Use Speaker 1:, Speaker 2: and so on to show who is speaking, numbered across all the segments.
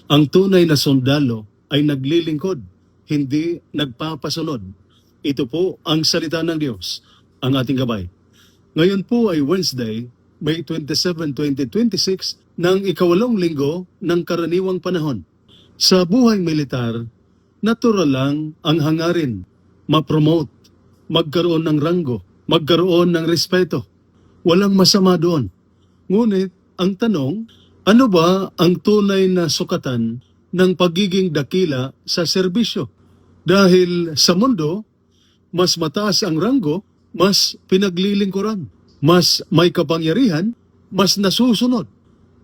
Speaker 1: Ang tunay na sundalo ay naglilingkod, hindi nagpapasunod. Ito po ang salita ng Diyos, ang ating gabay. Ngayon po ay Wednesday, May 27, 2026, ng ikawalong linggo ng karaniwang panahon. Sa buhay militar, natural lang ang hangarin, ma-promote, magkaroon ng ranggo, magkaroon ng respeto. Walang masama doon. Ngunit, ang tanong, ano ba ang tunay na sukatan ng pagiging dakila sa serbisyo? Dahil sa mundo, mas mataas ang ranggo, mas pinaglilingkuran, mas may kapangyarihan, mas nasusunod.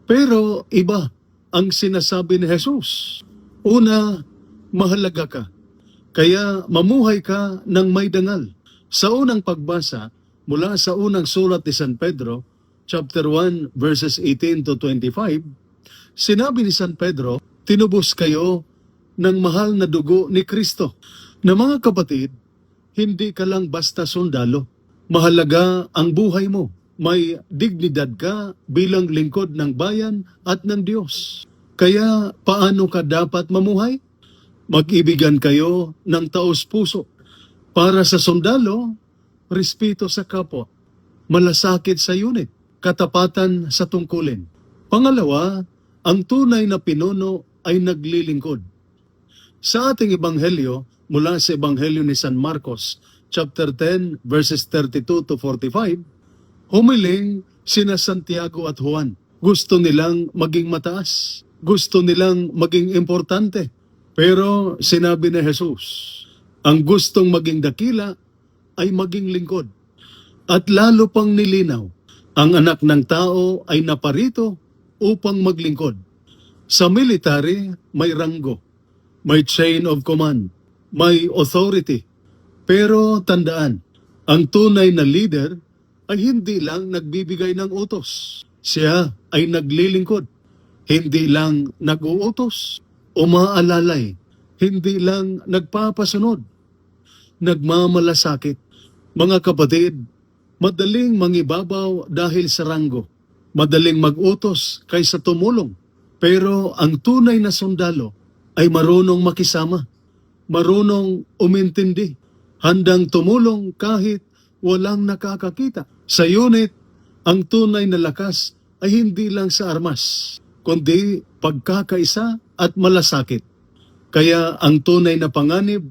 Speaker 1: Pero iba ang sinasabi ni Jesus. Una, mahalaga ka. Kaya mamuhay ka ng may dangal. Sa unang pagbasa, mula sa unang sulat ni San Pedro, chapter 1, verses 18 to 25, sinabi ni San Pedro, tinubos kayo ng mahal na dugo ni Kristo. Na mga kapatid, hindi ka lang basta sundalo. Mahalaga ang buhay mo. May dignidad ka bilang lingkod ng bayan at ng Diyos. Kaya paano ka dapat mamuhay? Mag-ibigan kayo ng taos-puso. Para sa sundalo, respeto sa kapwa, malasakit sa unit, katapatan sa tungkulin. Pangalawa, ang tunay na pinuno ay naglilingkod. Sa ating ebanghelyo, mula sa ebanghelyo ni San Marcos, chapter 10, verses 32 to 45, humiling sina Santiago at Juan. Gusto nilang maging mataas. Gusto nilang maging importante. Pero sinabi ni Jesus, ang gustong maging dakila ay maging lingkod. At lalo pang nilinaw, ang anak ng tao ay naparito upang maglingkod. Sa military, may ranggo, may chain of command, may authority. Pero tandaan, ang tunay na leader ay hindi lang nagbibigay ng utos. Siya ay naglilingkod. Hindi lang nag-uutos, umaalalay, hindi lang nagpapasunod, nagmamalasakit. Mga kapatid, madaling mangibabaw dahil sa ranggo, madaling mag-utos kaysa tumulong. Pero ang tunay na sundalo ay marunong makisama, marunong umintindi, handang tumulong kahit walang nakakakita. Sa unit, ang tunay na lakas ay hindi lang sa armas, kundi pagkakaisa at malasakit. Kaya ang tunay na panganib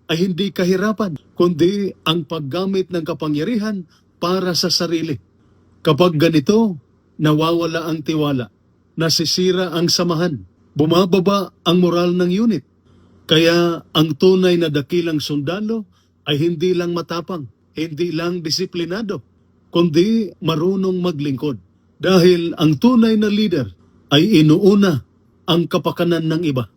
Speaker 1: ay hindi kahirapan, kundi ang paggamit ng kapangyarihan para sa sarili. Kapag ganito, nawawala ang tiwala, nasisira ang samahan, bumababa ang moral ng unit. Kaya ang tunay na dakilang sundalo ay hindi lang matapang, hindi lang disiplinado, kundi marunong maglingkod. Dahil ang tunay na leader ay inuuna ang kapakanan ng iba.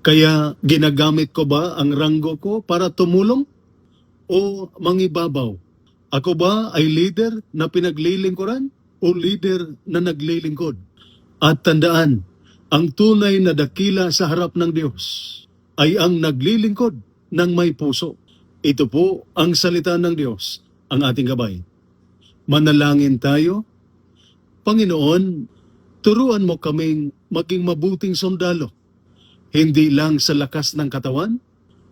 Speaker 1: Kaya ginagamit ko ba ang ranggo ko para tumulong o mangibabaw? Ako ba ay leader na pinaglilingkuran o leader na naglilingkod? At tandaan, ang tunay na dakila sa harap ng Diyos ay ang naglilingkod ng may puso. Ito po ang salita ng Diyos, ang ating gabay. Manalangin tayo. Panginoon, turuan mo kaming maging mabuting sundalo, hindi lang sa lakas ng katawan,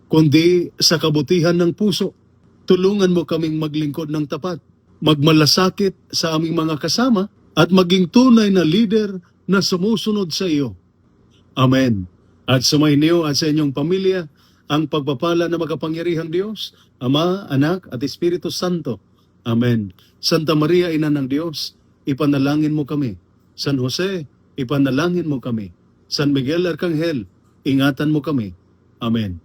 Speaker 1: kundi sa kabutihan ng puso. Tulungan mo kaming maglingkod ng tapat, magmalasakit sa aming mga kasama, at maging tunay na leader na sumusunod sa iyo. Amen. At sumainyo at sa inyong pamilya ang pagpapala ng makapangyarihang Diyos, Ama, Anak, at Espiritu Santo. Amen. Santa Maria, Ina ng Diyos, ipanalangin mo kami. San Jose, ipanalangin mo kami. San Miguel Arcangel, ingatan mo kami. Amen.